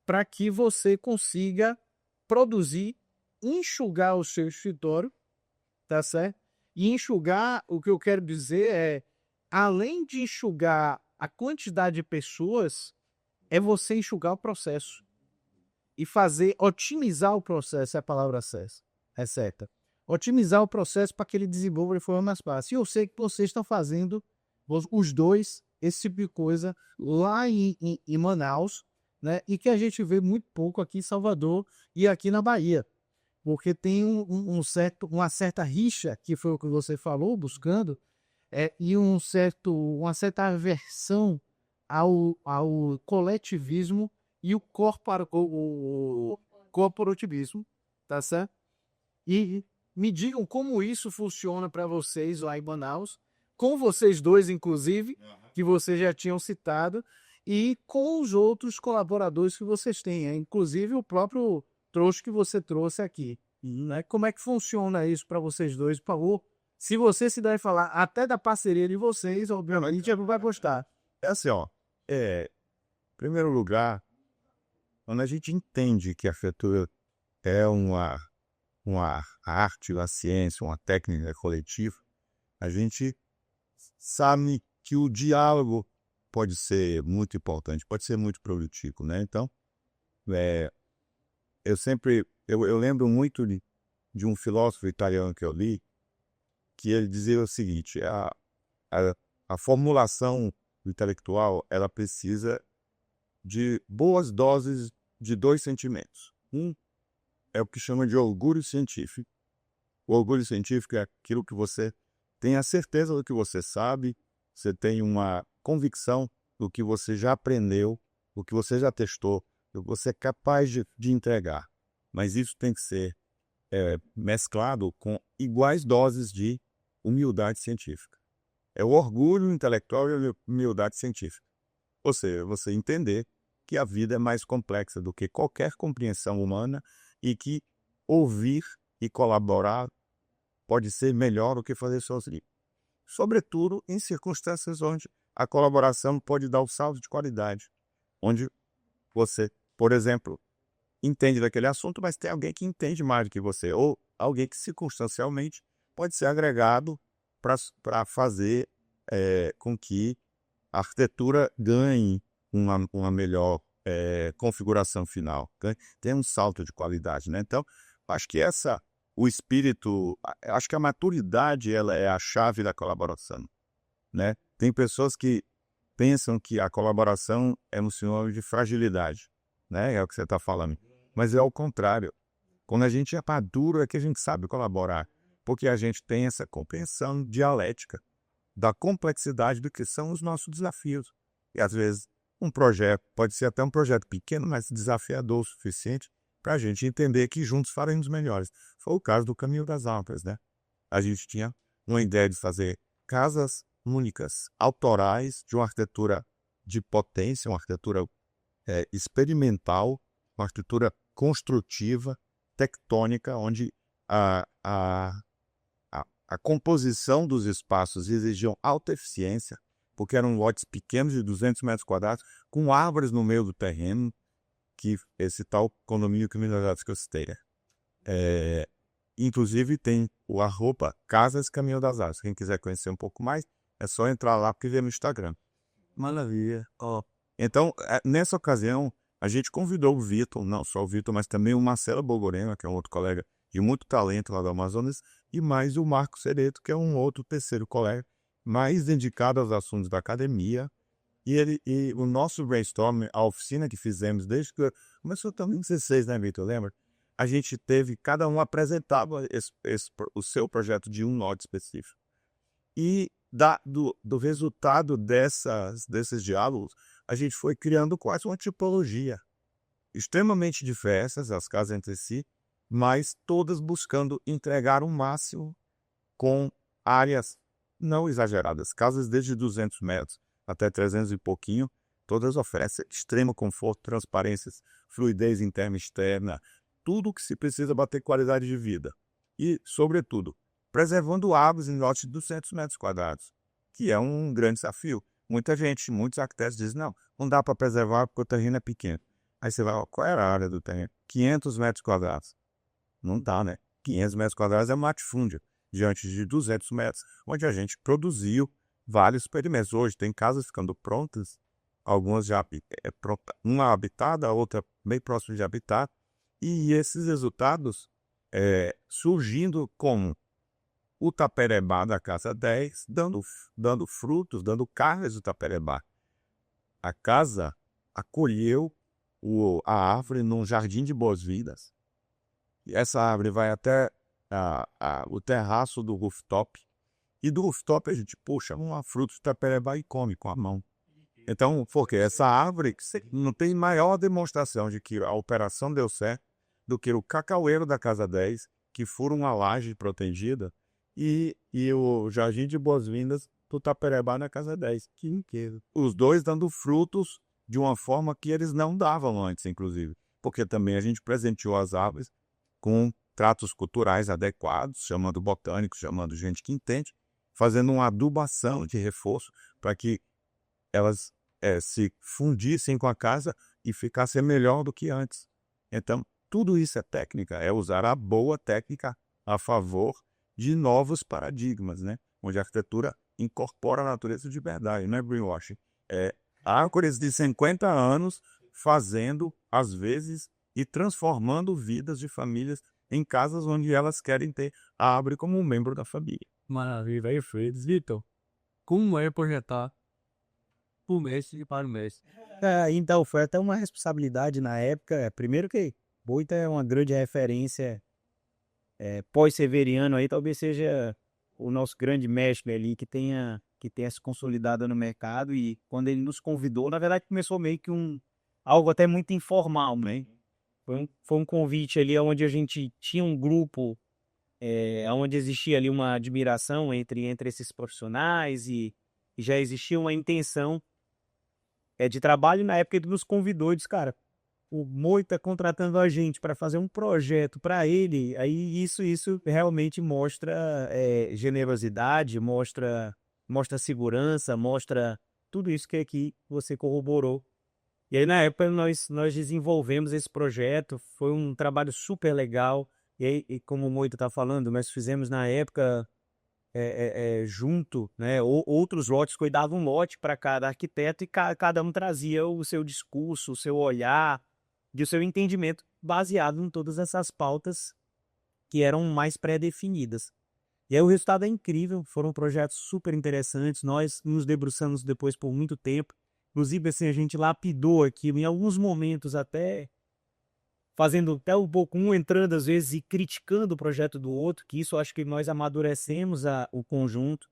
Para que você consiga produzir, enxugar o seu escritório, tá certo? E enxugar, o que eu quero dizer além de enxugar a quantidade de pessoas, é você enxugar o processo e otimizar o processo, é a palavra certa. Otimizar o processo para que ele desenvolva de forma mais fácil. E eu sei que vocês estão fazendo, os dois, esse tipo de coisa lá em Manaus, né? E que a gente vê muito pouco aqui em Salvador e aqui na Bahia. Porque tem uma certa rixa, que foi o que você falou, buscando, e uma certa aversão ao coletivismo e o corporativismo, tá certo? E me digam como isso funciona para vocês lá em Manaus, com vocês dois, inclusive, que vocês já tinham citado, e com os outros colaboradores que vocês têm, inclusive o próprio trouxa que você trouxe aqui. Né? Como é que funciona isso para vocês dois, por favor? Se você se der falar até da parceria de vocês, obviamente já não vai gostar. É assim, ó. Em primeiro lugar, quando a gente entende que a arquitetura é uma arte, uma ciência, uma técnica coletiva, a gente sabe que o diálogo pode ser muito importante, pode ser muito produtivo, né? Então, eu lembro muito de um filósofo italiano que eu li, que ele dizia o seguinte: a formulação intelectual, ela precisa de boas doses de dois sentimentos. Um é o que chama de orgulho científico. O orgulho científico é aquilo que você tem a certeza do que você sabe, você tem uma convicção do que você já aprendeu, do que você já testou, do que você é capaz de entregar. Mas isso tem que ser mesclado com iguais doses de humildade científica. É o orgulho intelectual e a humildade científica. Ou seja, você entender que a vida é mais complexa do que qualquer compreensão humana e que ouvir e colaborar pode ser melhor do que fazer sozinho. Sobretudo em circunstâncias onde a colaboração pode dar o salto de qualidade, onde você, por exemplo, entende daquele assunto, mas tem alguém que entende mais do que você, ou alguém que circunstancialmente pode ser agregado para fazer com que a arquitetura ganhe uma melhor configuração final, tem um salto de qualidade, né? Então, acho que o espírito, acho que a maturidade ela é a chave da colaboração, né? Tem pessoas que pensam que a colaboração é um sinônimo de fragilidade, né? É o que você está falando, mas é o contrário. Quando a gente é maduro é que a gente sabe colaborar, porque a gente tem essa compreensão dialética da complexidade do que são os nossos desafios. E às vezes um projeto pode ser até um projeto pequeno, mas desafiador o suficiente para a gente entender que juntos faremos melhores. Foi o caso do Caminho das Árvores, né? A gente tinha uma ideia de fazer casas únicas, autorais, de uma arquitetura de potência, uma arquitetura experimental, uma arquitetura construtiva, tectônica, onde a composição dos espaços exigiam alta eficiência, porque eram lotes pequenos de 200 metros quadrados, com árvores no meio do terreno, que esse tal condomínio criminalizado que eu citei, né? Inclusive tem o arroba Casas Caminho das Árvores. Quem quiser conhecer um pouco mais, é só entrar lá porque vê no Instagram. Maravilha. Ó, Então, nessa ocasião, a gente convidou o Vitor, não só o Vitor, mas também o Marcelo Bogorema, que é um outro colega de muito talento lá do Amazonas, e mais o Marco Cereto, que é um outro terceiro colega, mais dedicado aos assuntos da academia. E o nosso brainstorm, a oficina que fizemos desde que começou também em 2016, né, Vitor? Lembra? A gente teve, cada um apresentava o seu projeto de um lote específico. E do resultado desses diálogos, a gente foi criando quase uma tipologia, extremamente diversas, as casas entre si, mas todas buscando entregar o máximo com áreas não exageradas. Casas desde 200 metros até 300 e pouquinho, todas oferecem extremo conforto, transparência, fluidez interna e externa, tudo o que se precisa para ter qualidade de vida. E, sobretudo, preservando árvores em lotes de 200 metros quadrados, que é um grande desafio. Muitos arquitetos dizem, não dá para preservar porque o terreno é pequeno. Aí você vai, qual era a área do terreno? 500 metros quadrados. Não dá, né? 500 metros quadrados é um latifúndio, diante de 200 metros, onde a gente produziu vários experimentos. Hoje tem casas ficando prontas, algumas já pronta, uma habitada, a outra bem próxima de habitar, e esses resultados surgindo como o Taperebá da Casa 10, dando frutos, dando carnes do Taperebá. A casa acolheu a árvore num jardim de boas-vindas. E essa árvore vai até o terraço do rooftop. E do rooftop a gente puxa uma fruta de Taperebá e come com a mão. Então, porque essa árvore não tem maior demonstração de que a operação deu certo do que o cacaueiro da Casa 10, que fura uma laje protegida, e o jardim de boas-vindas do Taperebá na Casa 10. Que incrível. Os dois dando frutos de uma forma que eles não davam antes, inclusive. Porque também a gente presenteou as árvores com tratos culturais adequados, chamando botânicos, chamando gente que entende, fazendo uma adubação de reforço para que elas se fundissem com a casa e ficassem melhor do que antes. Então, tudo isso é técnica, é usar a boa técnica a favor de novos paradigmas, né? Onde a arquitetura incorpora a natureza de verdade, não é greenwashing. É árvores de 50 anos fazendo, às vezes, e transformando vidas de famílias em casas onde elas querem ter a árvore como um membro da família. maravilha. Aí, Freitas. Vitor, como é projetar por mês e para o mês? Então, foi até uma responsabilidade na época. Primeiro que Boita é uma grande referência pós-severiano aí, talvez seja o nosso grande mestre ali que tenha se consolidado no mercado. E quando ele nos convidou, na verdade começou meio que algo até muito informal, né? Foi um convite ali onde a gente tinha um grupo, onde existia ali uma admiração entre esses profissionais e já existia uma intenção de trabalho. Na época ele nos convidou e disse, cara, o Moita contratando a gente para fazer um projeto para ele, aí isso realmente mostra generosidade, mostra segurança, mostra tudo isso que aqui você corroborou. E aí na época nós desenvolvemos esse projeto, foi um trabalho super legal, E aí, como o Moito está falando, nós fizemos na época junto, né? Outros lotes, cuidava um lote para cada arquiteto e cada um trazia o seu discurso, o seu olhar e o seu entendimento baseado em todas essas pautas que eram mais pré-definidas. E aí o resultado é incrível, foram projetos super interessantes, nós nos debruçamos depois por muito tempo, inclusive assim, a gente lapidou aquilo, em alguns momentos até fazendo até um pouco entrando às vezes e criticando o projeto do outro, que isso eu acho que nós amadurecemos o conjunto.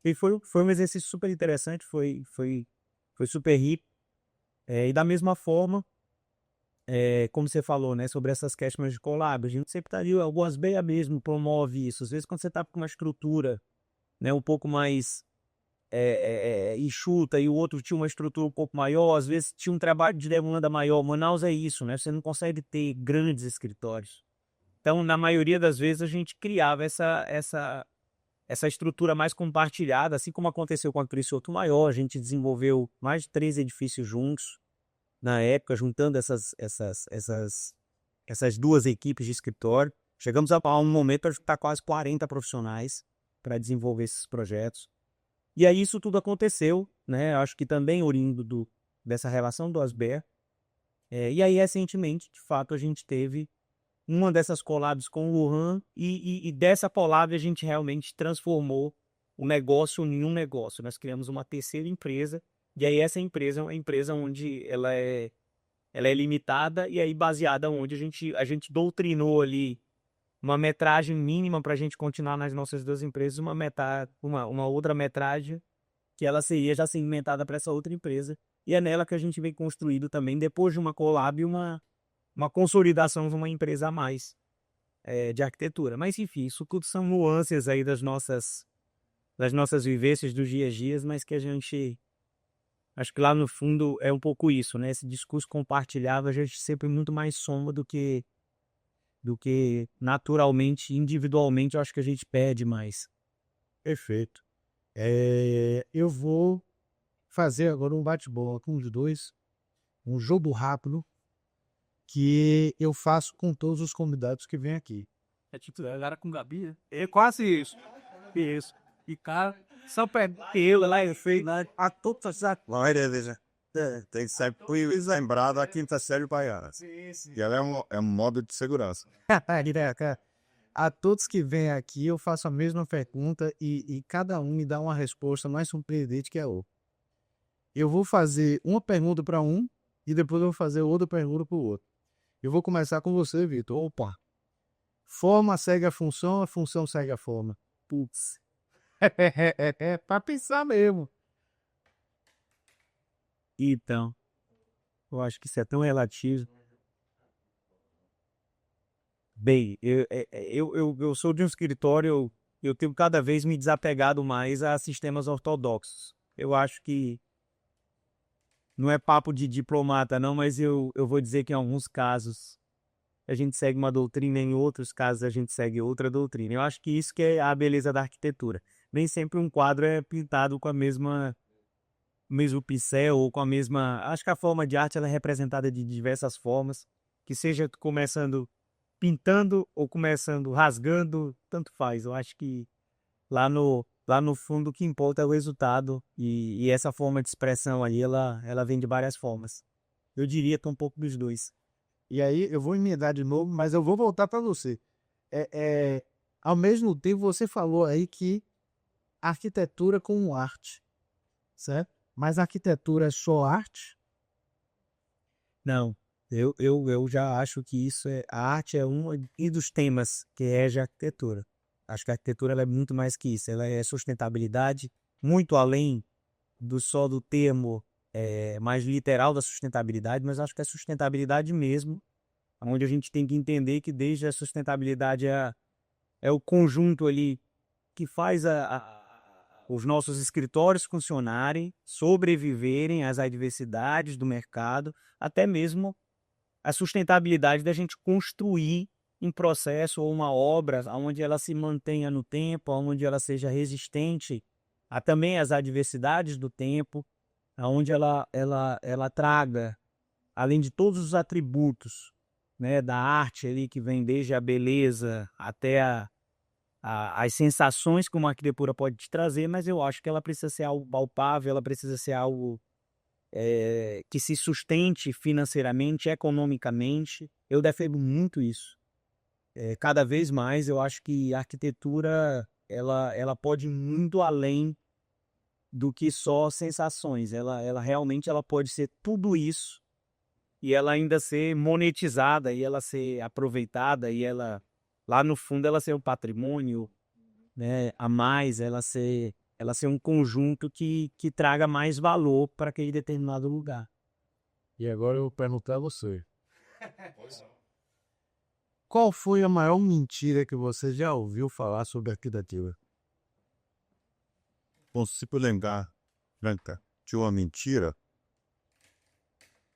E foi um exercício super interessante, foi super rico. E da mesma forma, como você falou, né, sobre essas questões de collab, a gente sempre tá ali, o Boas-Beia mesmo promove isso. Às vezes quando você tá com uma estrutura, né, um pouco mais enxuta e o outro tinha uma estrutura um pouco maior, às vezes tinha um trabalho de demanda maior. Manaus é isso, né? Você não consegue ter grandes escritórios. Então, na maioria das vezes, a gente criava essa estrutura mais compartilhada, assim como aconteceu com a Cristo Maior. A gente desenvolveu mais de 3 edifícios juntos, na época, juntando essas duas equipes de escritório. Chegamos a um momento para juntar quase 40 profissionais para desenvolver esses projetos. E aí isso tudo aconteceu, né? Acho que também oriundo dessa relação do Asber. E aí, recentemente, de fato, a gente teve uma dessas collabs com o Wuhan e dessa collab a gente realmente transformou o negócio em um negócio. Nós criamos uma terceira empresa e aí essa empresa é uma empresa onde ela é limitada e aí baseada onde a gente doutrinou ali uma metragem mínima para a gente continuar nas nossas duas empresas, uma outra metragem que ela seria já segmentada para essa outra empresa. E é nela que a gente vem construído também, depois de uma collab, uma consolidação de uma empresa a mais de arquitetura. Mas enfim, isso tudo são nuances aí das nossas vivências dos dias a dias, mas que a gente... Acho que lá no fundo é um pouco isso, né? Esse discurso compartilhado, a gente sempre muito mais soma do que naturalmente, individualmente, eu acho que a gente perde mais. Perfeito. Eu vou fazer agora um bate-bola com os dois, um jogo rápido, que eu faço com todos os convidados que vêm aqui. É tipo, agora com Gabi, né? É quase isso. Isso. E cara, só perdeu lá e fez lá. A todos os Maria, veja. Tem que sempre lembrar da quinta série baiana. Sim. E ela é um modo de segurança. A todos que vêm aqui, eu faço a mesma pergunta e cada um me dá uma resposta mais surpreendente que a outra. Eu vou fazer uma pergunta para um e depois eu vou fazer outra pergunta para o outro. Eu vou começar com você, Vitor. Opa! Forma segue a função segue a forma. Putz. É para pensar mesmo. Então, eu acho que isso é tão relativo. Bem, eu sou de um escritório, eu tenho cada vez me desapegado mais a sistemas ortodoxos. Eu acho que não é papo de diplomata, não, mas eu vou dizer que em alguns casos a gente segue uma doutrina, em outros casos a gente segue outra doutrina. Eu acho que isso que é a beleza da arquitetura. Nem sempre um quadro é pintado com a mesmo pincel ou com a mesma... Acho que a forma de arte ela é representada de diversas formas, que seja começando pintando ou começando rasgando, tanto faz. Eu acho que lá no fundo o que importa é o resultado e essa forma de expressão aí, ela vem de várias formas. Eu diria que um pouco dos dois. E aí eu vou emendar de novo, mas eu vou voltar para você. Ao mesmo tempo, você falou aí que arquitetura como arte, certo? Mas arquitetura é só arte? Não, eu já acho que a arte é um dos temas que rege a arquitetura. Acho que a arquitetura ela é muito mais que isso. Ela é sustentabilidade, muito além só do termo mais literal da sustentabilidade, mas acho que é sustentabilidade mesmo, onde a gente tem que entender que desde a sustentabilidade é o conjunto ali que faz os nossos escritórios funcionarem, sobreviverem às adversidades do mercado, até mesmo a sustentabilidade da gente construir um processo ou uma obra onde ela se mantenha no tempo, onde ela seja resistente a também as adversidades do tempo, onde ela traga, além de todos os atributos né, da arte ali, que vem desde a beleza até as sensações que uma arquitetura pode te trazer, mas eu acho que ela precisa ser algo palpável, ela precisa ser algo que se sustente financeiramente, economicamente. Eu defendo muito isso. Cada vez mais eu acho que a arquitetura ela pode ir muito além do que só sensações. Ela realmente ela pode ser tudo isso e ela ainda ser monetizada e ela ser aproveitada e ela lá no fundo ela ser um patrimônio, né, a mais, ela ser um conjunto que traga mais valor para aquele determinado lugar. E agora eu vou perguntar a você. Qual foi a maior mentira que você já ouviu falar sobre arquitetura? Consigo lembrar, Branca, de uma mentira.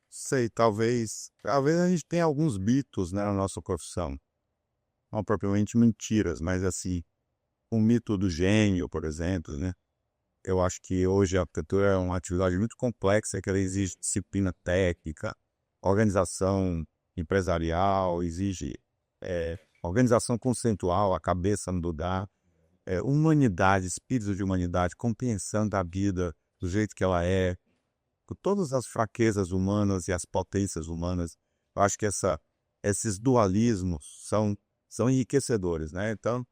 Sei, talvez a gente tenha alguns mitos, né, na nossa profissão. Não propriamente mentiras, mas assim, o mito do gênio, por exemplo, né? Eu acho que hoje a arquitetura é uma atividade muito complexa, que ela exige disciplina técnica, organização empresarial, exige organização conceitual, a cabeça no lugar, humanidade, espírito de humanidade, compreensão da vida do jeito que ela é, com todas as fraquezas humanas e as potências humanas. Eu acho que esses dualismos são enriquecedores, né? Então,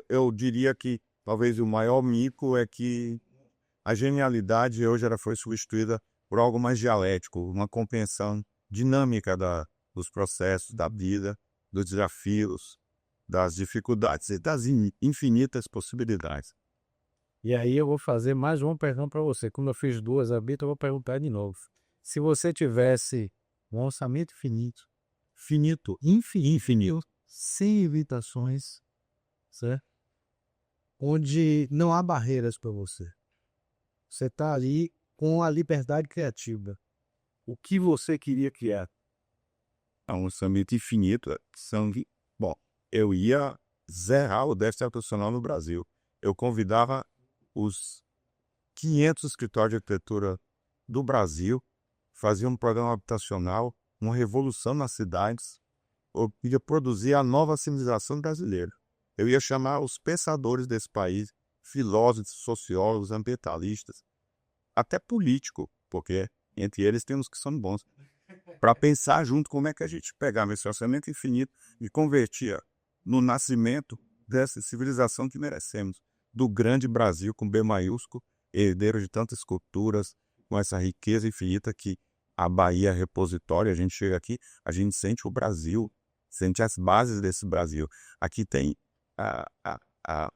eu diria que talvez o maior mico é que a genialidade hoje ela foi substituída por algo mais dialético, uma compreensão dinâmica dos processos da vida, dos desafios, das dificuldades e das infinitas possibilidades. E aí eu vou fazer mais uma pergunta para você. Como eu fiz duas habitos, eu vou perguntar de novo. Se você tivesse um orçamento infinito, sem limitações, certo? Onde não há barreiras para você. Você está ali com a liberdade criativa. O que você queria criar? Um orçamento infinito bom, eu ia zerar o déficit habitacional no Brasil. Eu convidava os 500 escritórios de arquitetura do Brasil, fazia um programa habitacional, uma revolução nas cidades. Eu ia produzir a nova civilização brasileira. Eu ia chamar os pensadores desse país, filósofos, sociólogos, ambientalistas, até político, porque entre eles tem uns que são bons, para pensar junto como é que a gente pegava esse orçamento infinito e convertia no nascimento dessa civilização que merecemos, do grande Brasil com B maiúsculo, herdeiro de tantas culturas, com essa riqueza infinita que a Bahia é repositório. A gente chega aqui, a gente sente o Brasil, sente as bases desse Brasil. Aqui tem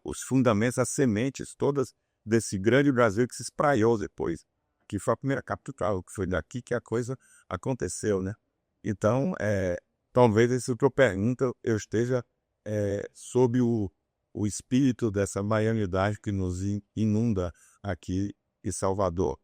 os fundamentos, as sementes todas desse grande Brasil que se espraiou depois, que foi a primeira capital, que foi daqui que a coisa aconteceu, né? Então, talvez essa tua pergunta eu esteja sob o espírito dessa baianidade que nos inunda aqui em Salvador.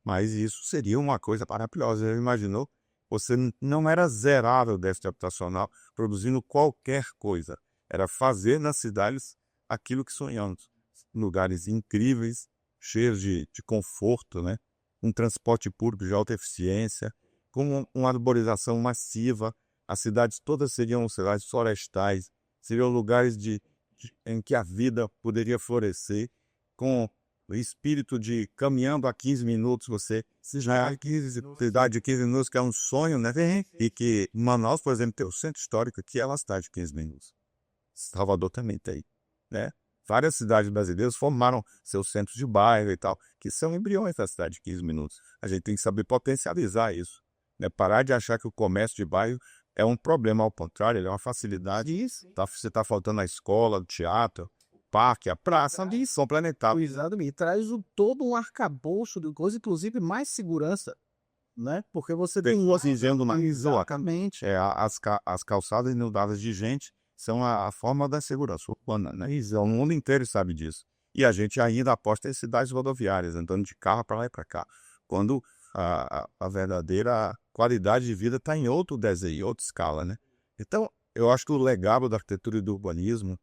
Mas isso seria uma coisa maravilhosa. Já imaginou? Você não era zerável o déficit habitacional produzindo qualquer coisa. Era fazer nas cidades aquilo que sonhamos. Lugares incríveis, cheios de conforto, né? Um transporte público de alta eficiência, com uma arborização massiva. As cidades todas seriam cidades florestais, seriam lugares em que a vida poderia florescer, com o espírito de caminhando a 15 minutos, você já é cidade de 15 minutos, que é um sonho, né? E que Manaus, por exemplo, tem o centro histórico, que é uma cidade de 15 minutos. Salvador também tem, né? Várias cidades brasileiras formaram seus centros de bairro e tal, que são embriões da cidade de 15 minutos. A gente tem que saber potencializar isso, né? Parar de achar que o comércio de bairro é um problema, ao contrário, ele é uma facilidade. Isso. Você está faltando a escola, o teatro, o parque, a praça, de São Planetário. Exatamente. Traz todo um arcabouço de coisa, inclusive mais segurança, né? Porque você tem dizendo na exatamente. As calçadas inundadas de gente são a forma da segurança urbana, né? O mundo inteiro sabe disso. E a gente ainda aposta em cidades rodoviárias, andando de carro para lá e para cá. Quando a verdadeira qualidade de vida está em outro desenho, outra escala, né? Então, eu acho que o legado da arquitetura e do urbanismo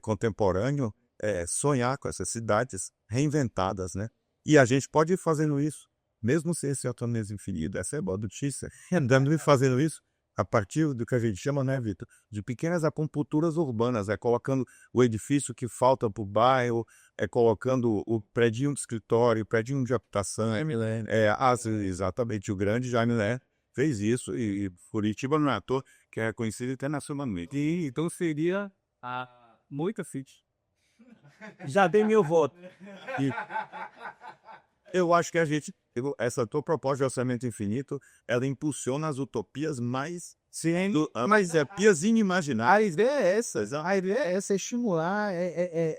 contemporâneo é sonhar com essas cidades reinventadas, né? E a gente pode ir fazendo isso, mesmo sem esse orçamento infinito. Essa é boa notícia. Andando e fazendo isso a partir do que a gente chama, né, Vitor, de pequenas acupunturas urbanas, colocando o edifício que falta para o bairro, colocando o predinho de escritório, o predinho de habitação. Exatamente, o grande Jaime Lerner fez isso, e Curitiba não é à toa, que é reconhecido internacionalmente. Sim, então seria a Moita City. Já dei meu voto. Eu acho que essa tua proposta de orçamento infinito, ela impulsiona as utopias mais utopias inimagináveis. A ideia é essa. A ideia é essa, é estimular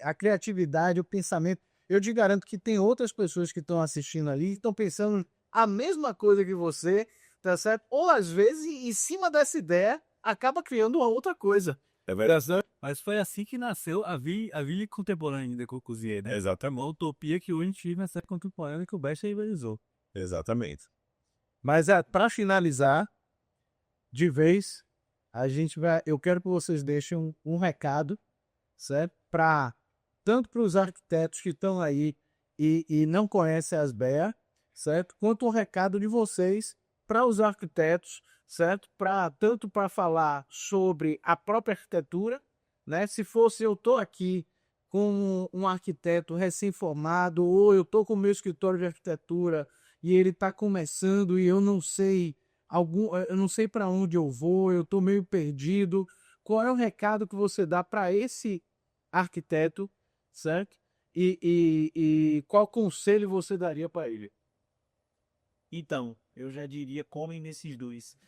a criatividade, o pensamento. Eu te garanto que tem outras pessoas que estão assistindo ali e estão pensando a mesma coisa que você, tá certo? Ou às vezes, em cima dessa ideia, acaba criando uma outra coisa. É verdade. Mas foi assim que nasceu a Ville Contemporânea de Corbusier, né? Exatamente. Uma utopia que hoje a gente vive na série contemporânea que o Best realizou. Exatamente. Mas para finalizar, de vez, eu quero que vocês deixem um recado, certo? Tanto para os arquitetos que estão aí e não conhecem as BEA, certo? Quanto um recado de vocês para os arquitetos, certo? Tanto para falar sobre a própria arquitetura, né? Se fosse eu estou aqui com um arquiteto recém-formado, ou eu estou com o meu escritório de arquitetura e ele está começando e eu não sei para onde eu vou, eu estou meio perdido. Qual é o recado que você dá para esse arquiteto, certo? E qual conselho você daria para ele? Então, eu já diria, comem nesses dois.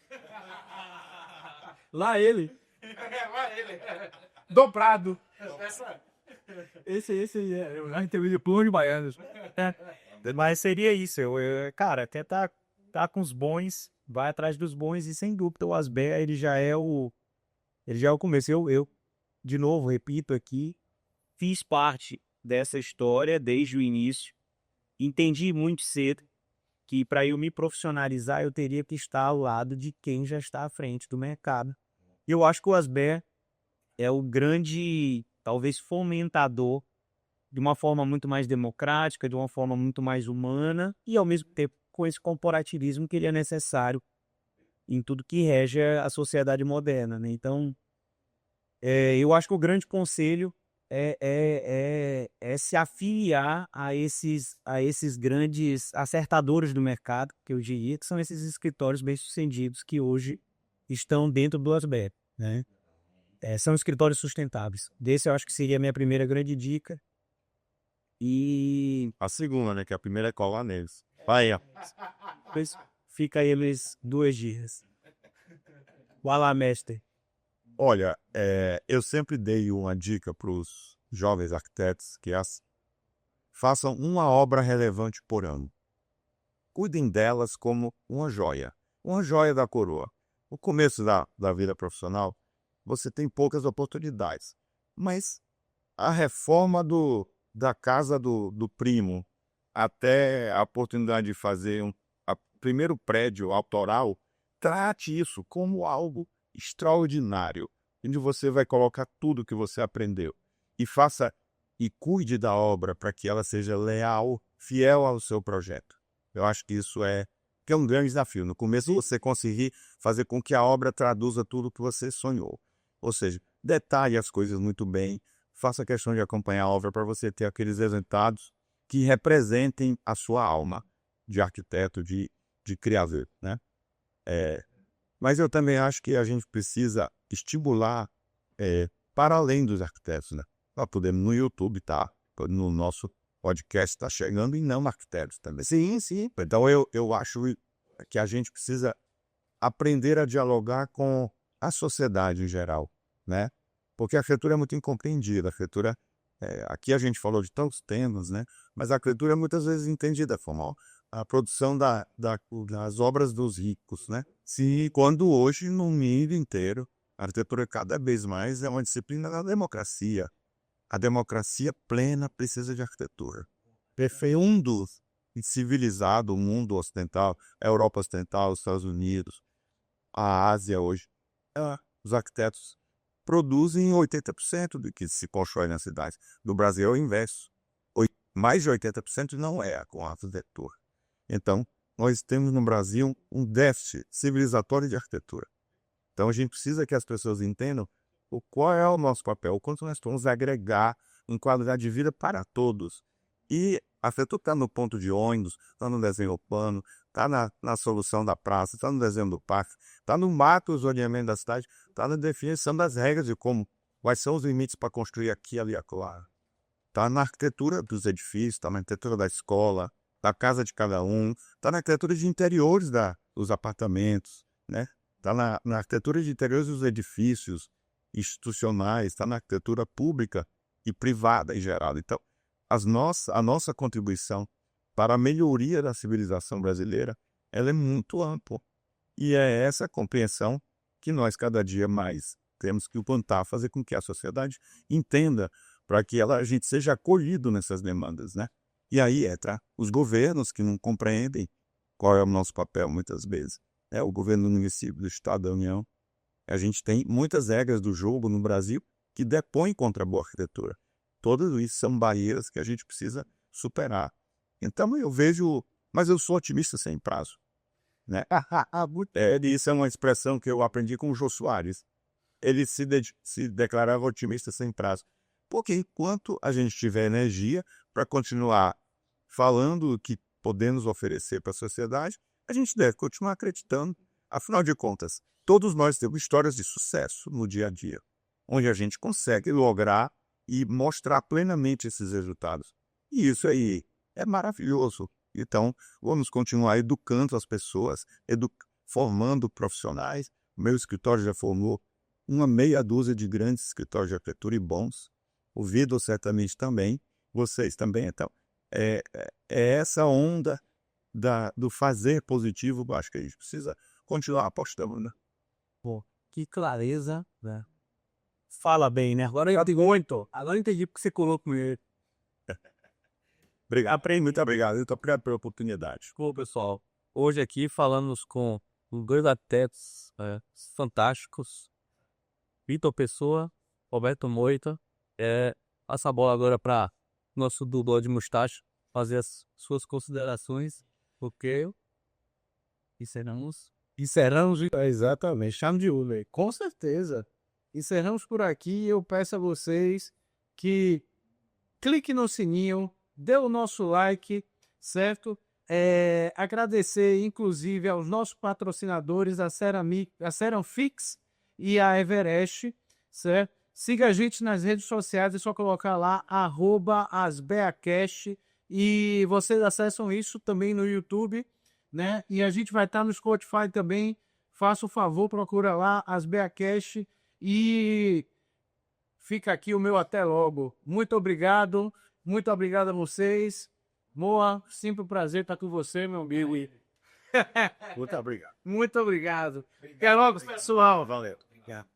Lá ele. Dobrado. Esse eu já entrevistei plano de baianos. Mas seria isso, cara, tentar tá com os bons, vai atrás dos bons e sem dúvida o Asber, ele já é o começo. Eu de novo, repito aqui, fiz parte dessa história desde o início, entendi muito cedo que para eu me profissionalizar eu teria que estar ao lado de quem já está à frente do mercado. E eu acho que o Asber é o grande, talvez, fomentador de uma forma muito mais democrática, de uma forma muito mais humana e, ao mesmo tempo, com esse corporativismo que ele é necessário em tudo que rege a sociedade moderna, né? Então, eu acho que o grande conselho é se afiliar a esses grandes acertadores do mercado, que eu diria que são esses escritórios bem-sucedidos que hoje estão dentro do Asber, né? São escritórios sustentáveis. Desse eu acho que seria a minha primeira grande dica. E a segunda, né? Que a primeira é colar neles. Vai, ó. Depois fica aí eles 2 dias. Vai lá, mestre. Olha, eu sempre dei uma dica para os jovens arquitetos que façam uma obra relevante por ano. Cuidem delas como uma joia da coroa. No começo da vida profissional, você tem poucas oportunidades, mas a reforma da casa do primo, até a oportunidade de fazer primeiro prédio autoral, trate isso como algo extraordinário, onde você vai colocar tudo que você aprendeu e cuide da obra para que ela seja leal, fiel ao seu projeto. Eu acho que isso é um grande desafio. No começo, você conseguir fazer com que a obra traduza tudo que você sonhou. Ou seja, detalhe as coisas muito bem, faça questão de acompanhar a obra para você ter aqueles resultados que representem a sua alma de arquiteto, de criador, né? Mas eu também acho que a gente precisa estimular para além dos arquitetos, né? Nós podemos no YouTube, tá? No nosso podcast está chegando e não arquitetos também. Sim, sim. Então eu acho que a gente precisa aprender a dialogar com a sociedade em geral, né? Porque a arquitetura é muito incompreendida. A arquitetura, aqui a gente falou de tantos temas, né? Mas a arquitetura é muitas vezes entendida como a produção das obras dos ricos, né? Sim, quando hoje no mundo inteiro a arquitetura cada vez mais é uma disciplina da democracia. A democracia plena precisa de arquitetura. Perfeito. Civilizado, o mundo ocidental, a Europa ocidental, os Estados Unidos, a Ásia hoje, os arquitetos produzem 80% do que se constrói na cidade. No Brasil é o inverso. Mais de 80% não é com a arquitetura. Então, nós temos no Brasil um déficit civilizatório de arquitetura. Então a gente precisa que as pessoas entendam qual é o nosso papel, o quanto nós vamos agregar em qualidade de vida para todos. E a FETUC está no ponto de ônibus, está no desenho urbano, está na solução da praça, está no desenho do parque, está no mato, o zoneamento da cidade, está na definição das regras de quais são os limites para construir aqui, ali e acolá. Está na arquitetura dos edifícios, está na arquitetura da escola, da casa de cada um, está na arquitetura de interiores dos apartamentos, né? Está na arquitetura de interiores dos edifícios institucionais, está na arquitetura pública e privada em geral. Então, a nossa contribuição para a melhoria da civilização brasileira, ela é muito ampla. E é essa compreensão que nós, cada dia mais, temos que tentar fazer com que a sociedade entenda, para que a gente seja acolhido nessas demandas, né? E aí entra os governos que não compreendem qual é o nosso papel, muitas vezes. O governo do município, do Estado, da União. A gente tem muitas regras do jogo no Brasil que depõem contra a boa arquitetura. Todas isso são barreiras que a gente precisa superar. Então eu vejo, mas eu sou otimista sem prazo, né? Isso é uma expressão que eu aprendi com o Jô Soares. Ele se declarava otimista sem prazo. Porque enquanto a gente tiver energia para continuar falando o que podemos oferecer para a sociedade, a gente deve continuar acreditando. Afinal de contas, todos nós temos histórias de sucesso no dia a dia, onde a gente consegue lograr e mostrar plenamente esses resultados. E isso aí é maravilhoso. Então, vamos continuar educando as pessoas, formando profissionais. O meu escritório já formou uma meia dúzia de grandes escritórios de arquitetura e bons. O Vitor certamente também, vocês também. Então, é essa onda do fazer positivo, eu acho que a gente precisa continuar apostando, né? Pô, que clareza, né? Fala bem, né? Agora eu digo muito. Agora eu entendi porque você colocou ele. Muito obrigado. Muito obrigado pela oportunidade. Pô, pessoal, hoje aqui falamos com dois arquitetos fantásticos. Vitor Pessoa, Roberto Moita. Passa a bola agora para nosso dublador de mustache fazer as suas considerações, porque encerramos. Exatamente, chame de Uber, com certeza. Encerramos por aqui. Eu peço a vocês que clique no sininho, dê o nosso like, certo? Agradecer, inclusive, aos nossos patrocinadores, a Ceramfix e a Everest, certo? Siga a gente nas redes sociais, é só colocar lá, @asbeacast, e vocês acessam isso também no YouTube, né? E a gente vai estar no Spotify também. Faça o favor, procura lá, Asbeacast, e fica aqui o meu até logo. Muito obrigado a vocês. Moa, sempre um prazer estar com você, meu amigo. Muito obrigado. Muito obrigado. Até logo, pessoal. Valeu. Obrigado.